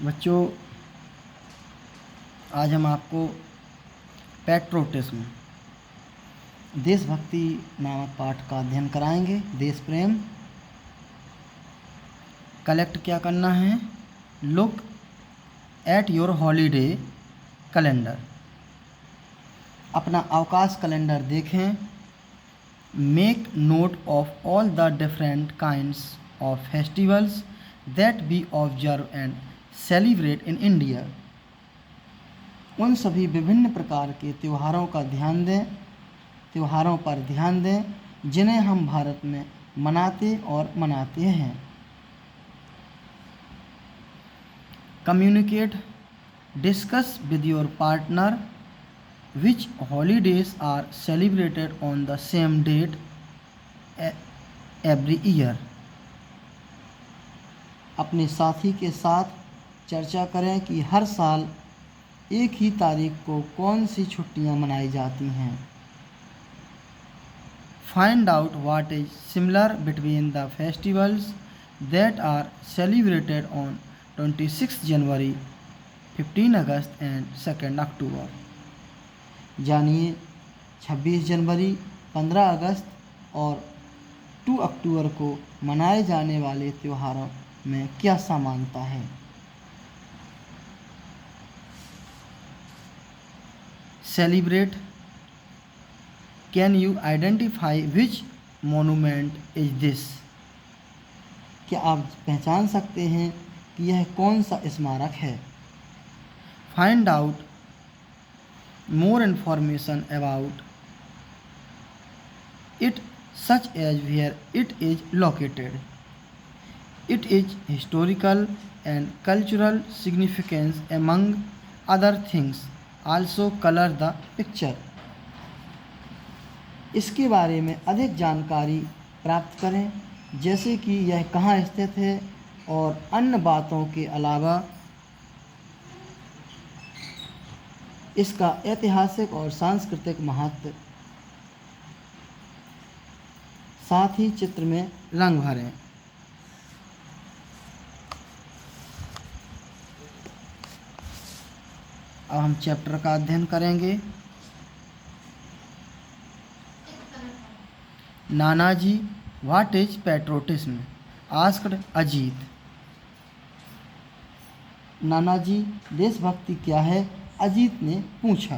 बच्चों, आज हम आपको पैट्रियोटिज्म देशभक्ति नामक पाठ का अध्ययन कराएंगे। देश प्रेम। कलेक्ट क्या करना है? Look at your holiday calendar. अपना अवकाश कैलेंडर देखें। Make note of all the different kinds of festivals that we observe and celebrate in India. उन सभी विभिन्न प्रकार के त्योहारों पर ध्यान दें जिन्हें हम भारत में मनाते हैं। Communicate, discuss with your partner which holidays are celebrated on the same date every year। अपने साथी के साथ चर्चा करें कि हर साल एक ही तारीख को कौन सी छुट्टियां मनाई जाती हैं। Find out what is similar between the festivals that are celebrated on 26 January, 15 August and 2 October। जानिए 26 जनवरी, 15 अगस्त और 2 अक्टूबर को मनाए जाने वाले त्योहारों में क्या समानता है। Celebrate, can you identify which monument is this. क्या आप पहचान सकते हैं कि यह कौन सा स्मारक है। Find out more information about it, such as where it is located, its historical and cultural significance among other things। also color the picture। इसके बारे में अधिक जानकारी प्राप्त करें, जैसे कि यह कहाँ स्थित है और अन्य बातों के अलावा इसका ऐतिहासिक और सांस्कृतिक महत्व। साथ ही चित्र में रंग भरें। अब हम चैप्टर का अध्ययन करेंगे। Nanaji, what is patriotism? Asked Ajit. नानाजी, देशभक्ति क्या है? अजीत ने पूछा।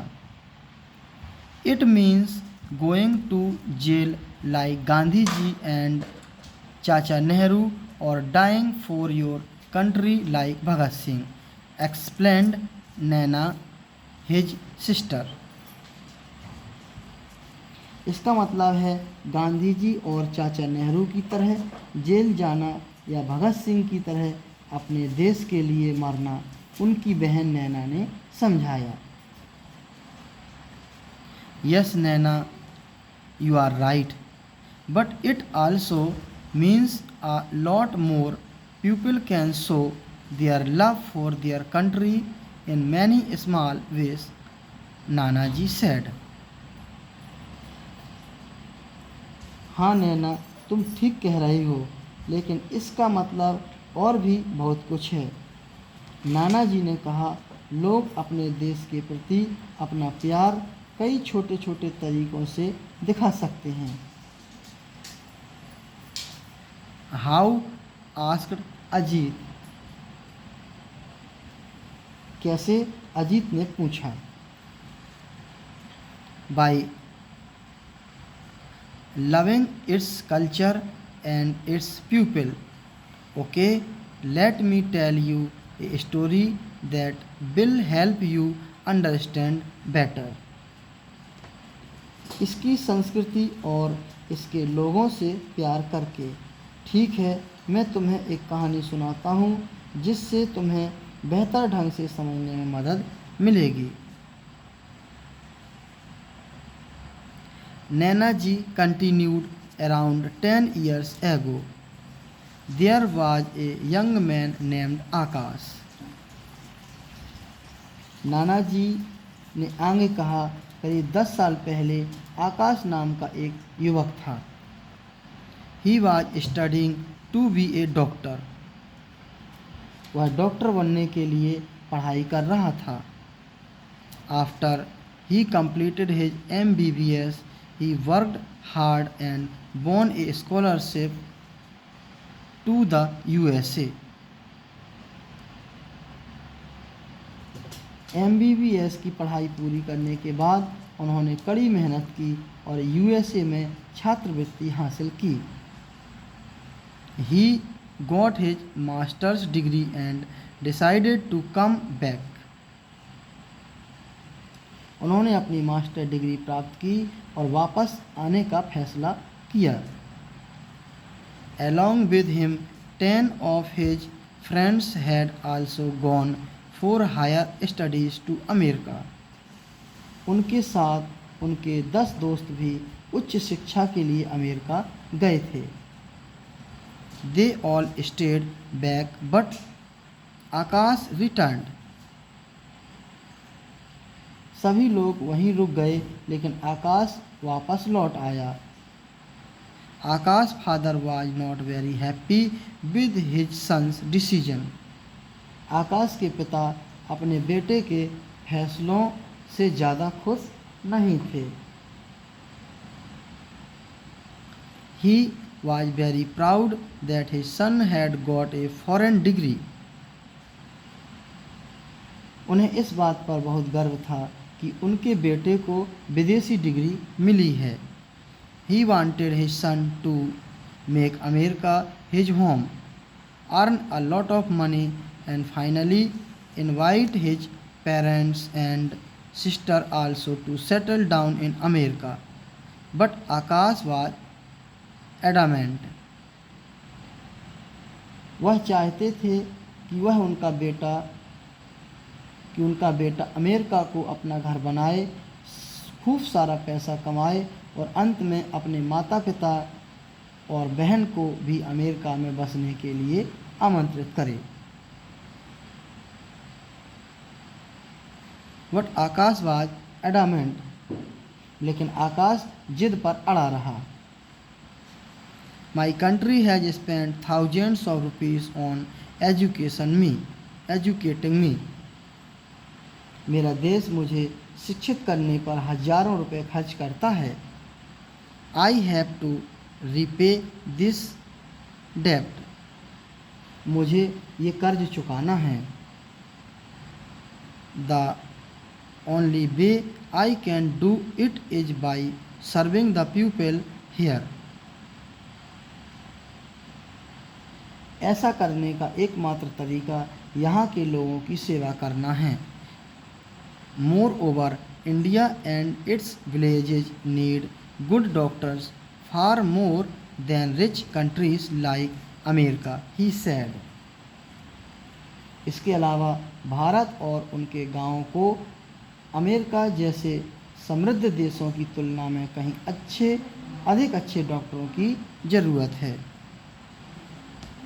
It means going to jail like Gandhi ji and Chacha Nehru और dying for your country like Bhagat Singh, explained Naina his sister. इसका मतलब है गांधी जी और चाचा नेहरू की तरह जेल जाना या भगत सिंह की तरह अपने देश के लिए मरना, उनकी बहन नैना ने समझाया। Yes Naina, you are right, but it also means a lot more. People can show their love for their country in many small ways, Nanaji said. हाँ नैना, तुम ठीक कह रही हो, लेकिन इसका मतलब और भी बहुत कुछ है। नानाजी ने कहा, लोग अपने देश के प्रति अपना प्यार कई छोटे छोटे तरीकों से दिखा सकते हैं। हाउ? आस्क्ड अजीत। कैसे? अजीत ने पूछा। By loving its culture and its people. Okay, let me tell you a story that will help you understand better. इसकी संस्कृति और इसके लोगों से प्यार करके। ठीक है, मैं तुम्हें एक कहानी सुनाता हूँ जिससे तुम्हें बेहतर ढंग से समझने में मदद मिलेगी। नैना जी continued, around 10 years ago there was a young man named आकाश। नाना जी ने आगे कहा, करीब 10 साल पहले आकाश नाम का एक युवक था। He was studying to be a doctor। वह डॉक्टर बनने के लिए पढ़ाई कर रहा था। After he completed his MBBS, he worked hard and won a scholarship to the USA. MBBS की पढ़ाई पूरी करने के बाद उन्होंने कड़ी मेहनत की और USA में छात्रवृत्ति हासिल की। He got his master's degree and decided to come back. उन्होंने अपनी मास्टर डिग्री प्राप्त की और वापस आने का फैसला किया। Along with him, 10 of his friends had also gone for higher studies to America. उनके साथ उनके 10 दोस्त भी उच्च शिक्षा के लिए अमेरिका गए थे। They all stayed back, but Akash returned. सभी लोग वहीं रुक गए, लेकिन आकाश वापस लौट आया। Akash father was not very happy with his son's decision. Akash के पिता अपने बेटे के फैसलों से ज़्यादा खुश नहीं थे। He was very proud that his son had got a foreign degree. उन्हें इस बात पर बहुत गर्व था कि उनके बेटे को विदेशी डिग्री मिली है। He wanted his son to make America his home, earn a lot of money, and finally invite his parents and sister also to settle down in America. But Akash was adamant. वह चाहते थे कि उनका बेटा America को अपना घर बनाए, खूब सारा पैसा कमाए और अंत में अपने माता पिता और बहन को भी अमेरिका में बसने के लिए आमंत्रित करे। बट आकाश वाज एडामेंट, लेकिन आकाश जिद पर अड़ा रहा। My country has spend thousands of rupees on educating me. मेरा देश मुझे शिक्षित करने पर हजारों रुपए खर्च करता है। I have to repay this डेप्ट। मुझे ये कर्ज चुकाना है। The only way I can do it is by serving the people here. ऐसा करने का एकमात्र तरीका यहाँ के लोगों की सेवा करना है। Moreover, India and its villages need good doctors far more than rich countries like America, he said. इसके अलावा भारत और उनके गांवों को अमेरिका जैसे समृद्ध देशों की तुलना में कहीं अधिक अच्छे डॉक्टरों की ज़रूरत है।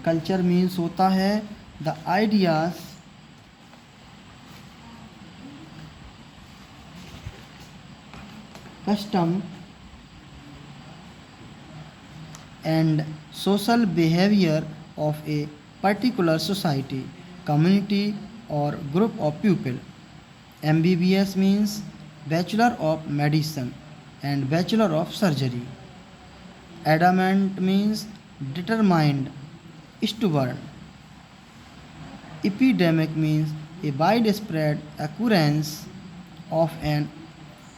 कल्चर मीन्स होता है the ideas custom and social behavior of a particular society, community or group of people. MBBS means Bachelor of Medicine and Bachelor of Surgery. Adamant means determined, stubborn. Epidemic means a widespread occurrence of an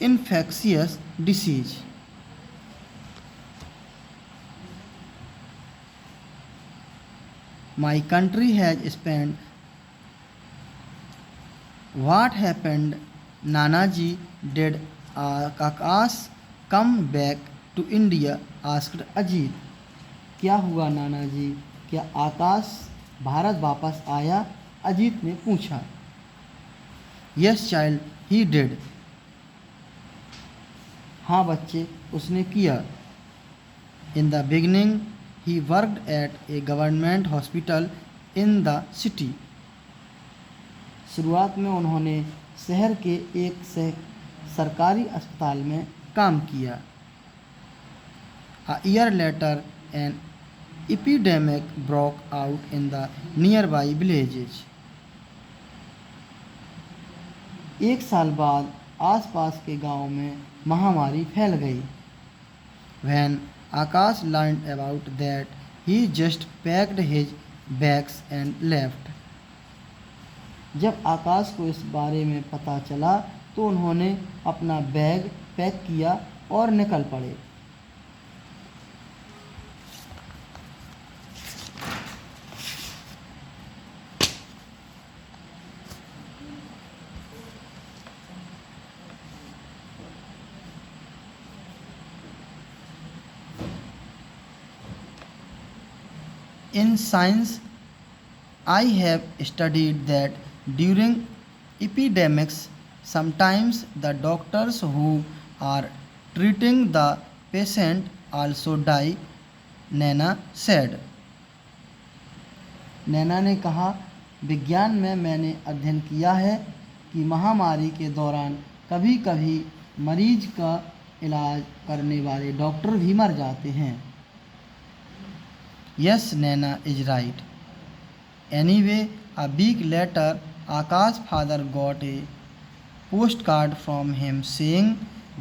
infectious disease. My country has spent. What happened? Nanaji, did Akash come back to India? asked Ajit. क्या हुआ नाना जी, क्या आकाश भारत वापस आया? अजीत ने पूछा। Yes child, he did. हाँ बच्चे, उसने किया। In the beginning, he worked at a government hospital in the city. शुरुआत में उन्होंने शहर के एक सरकारी अस्पताल में काम किया। A year later, an epidemic broke out in the nearby villages. एक साल बाद आसपास के गांव में महामारी फैल गई. When Akash learned about that, he just packed his bags and left. जब आकाश को इस बारे में पता चला तो उन्होंने अपना बैग पैक किया और निकल पड़े. In science, I have studied that during epidemics, sometimes the doctors who are treating the patient also die, Naina said. नैना ने कहा, विज्ञान में मैंने अध्ययन किया है कि महामारी के दौरान कभी कभी मरीज का इलाज करने वाले डॉक्टर भी मर जाते हैं. Yes, Naina is right. Anyway, a week later, Akash's father got a postcard from him saying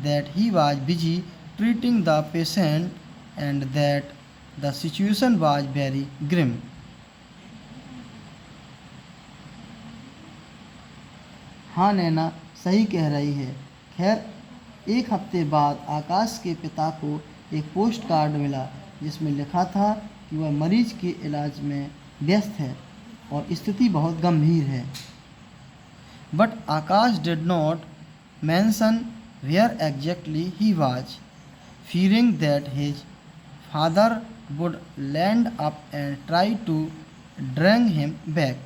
that he was busy treating the patient and that the situation was very grim. हाँ नैना सही कह रही है. खैर, एक हफ्ते बाद आकाश के पिता को एक पोस्ट कार्ड मिला जिसमें लिखा था कि वह मरीज के इलाज में व्यस्त है और स्थिति बहुत गंभीर है. But Akash did not mention where exactly he was, fearing that his father would land up and try to drag him back.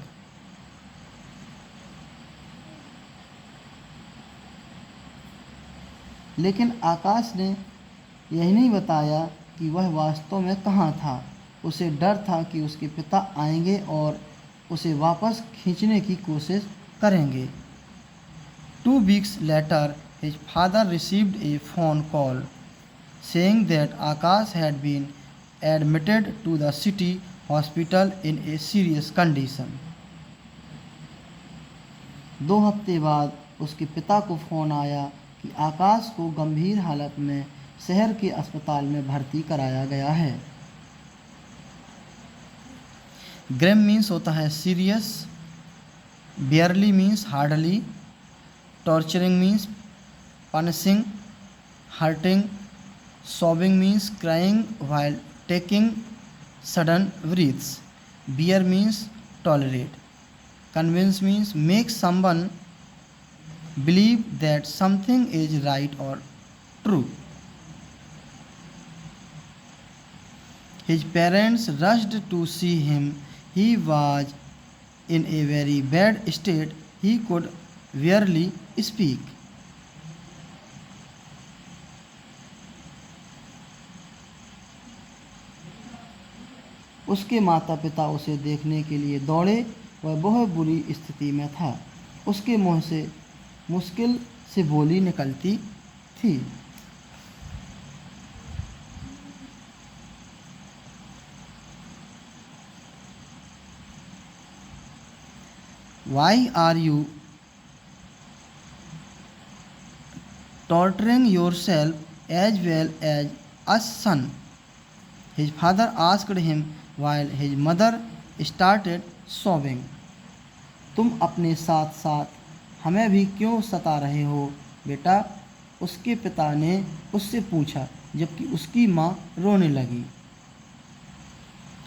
लेकिन आकाश ने यही नहीं बताया कि वह वास्तव में कहाँ था. उसे डर था कि उसके पिता आएंगे और उसे वापस खींचने की कोशिश करेंगे. 2 weeks later, his father received a phone call saying that Akash had been admitted to the city hospital in a serious condition. 2 हफ्ते बाद उसके पिता को फ़ोन आया कि आकाश को गंभीर हालत में शहर के अस्पताल में भर्ती कराया गया है. ग्रेम मीन्स होता है serious, बेयरली means hardly, torturing means punishing, hurting, sobbing means crying while taking sudden breaths, bear means tolerate, convince means make someone believe that something is right or true. His parents rushed to see him. He was in a very bad state. He could barely speak. उसके माता पिता उसे देखने के लिए दौड़े. वह बहुत बुरी स्थिति में था. उसके मुंह से मुश्किल से बोली निकलती थी. Why are you torturing yourself as well as us, son? His father asked him while his mother started sobbing. तुम अपने साथ साथ हमें भी क्यों सता रहे हो बेटा? उसके पिता ने उससे पूछा जबकि उसकी माँ रोने लगी.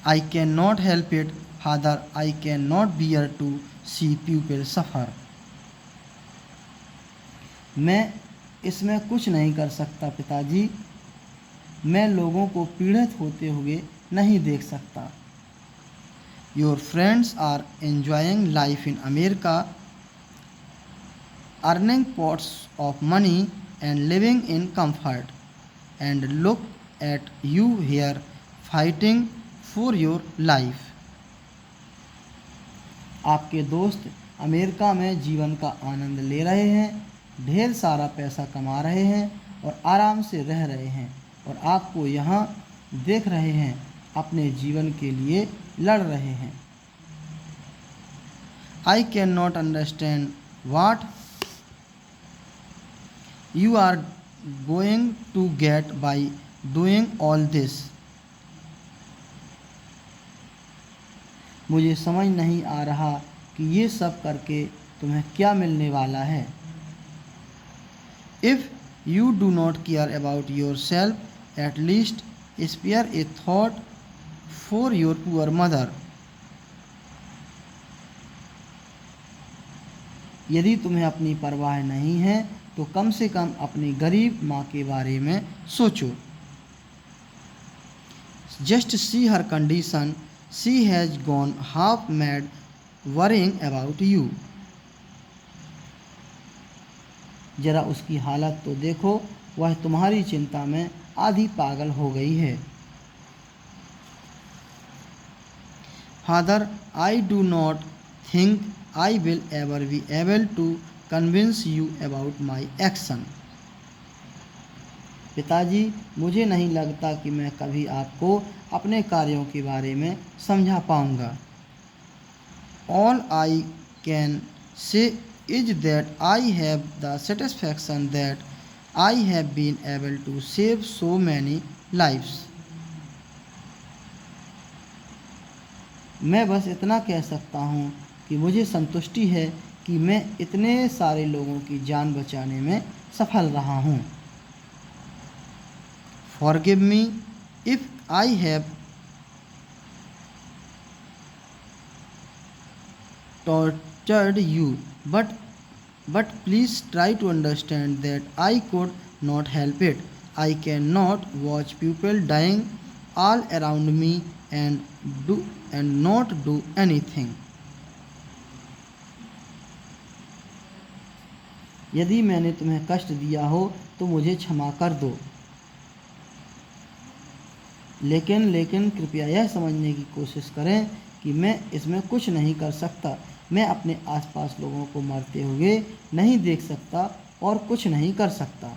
I cannot help it, father. I cannot bear to see people suffer. मैं इसमें कुछ नहीं कर सकता पिताजी. मैं लोगों को पीड़ित होते हुए नहीं देख सकता. Your friends are enjoying life in America, earning pots of money and living in comfort, and look at you here fighting for your life. आपके दोस्त अमेरिका में जीवन का आनंद ले रहे हैं, ढेर सारा पैसा कमा रहे हैं और आराम से रह रहे हैं, और आपको यहाँ देख रहे हैं अपने जीवन के लिए लड़ रहे हैं। I cannot understand what you are going to get by doing all this. मुझे समझ नहीं आ रहा कि ये सब करके तुम्हें क्या मिलने वाला है। If you do not care about yourself, at least spare a thought for your poor mother. यदि तुम्हें अपनी परवाह नहीं है तो कम से कम अपनी गरीब माँ के बारे में सोचो। Just see her condition. She has gone half mad worrying about you. जरा उसकी हालत तो देखो, वह तुम्हारी चिंता में आधी पागल हो गई है। Father, I do not think I will ever be able to convince you about my action. पिताजी, मुझे नहीं लगता कि मैं कभी आपको अपने कार्यों के बारे में समझा पाऊंगा। All I can say is that I have the satisfaction that I have been able to save so many lives. मैं बस इतना कह सकता हूँ कि मुझे संतुष्टि है कि मैं इतने सारे लोगों की जान बचाने में सफल रहा हूँ। Forgive me if I have tortured you, but please try to understand that I could not help it. I cannot watch people dying all around me and not do anything. यदि मैंने तुम्हें कष्ट दिया हो तो मुझे क्षमा कर दो, लेकिन कृपया यह समझने की कोशिश करें कि मैं इसमें कुछ नहीं कर सकता। मैं अपने आसपास लोगों को मरते हुए नहीं देख सकता और कुछ नहीं कर सकता।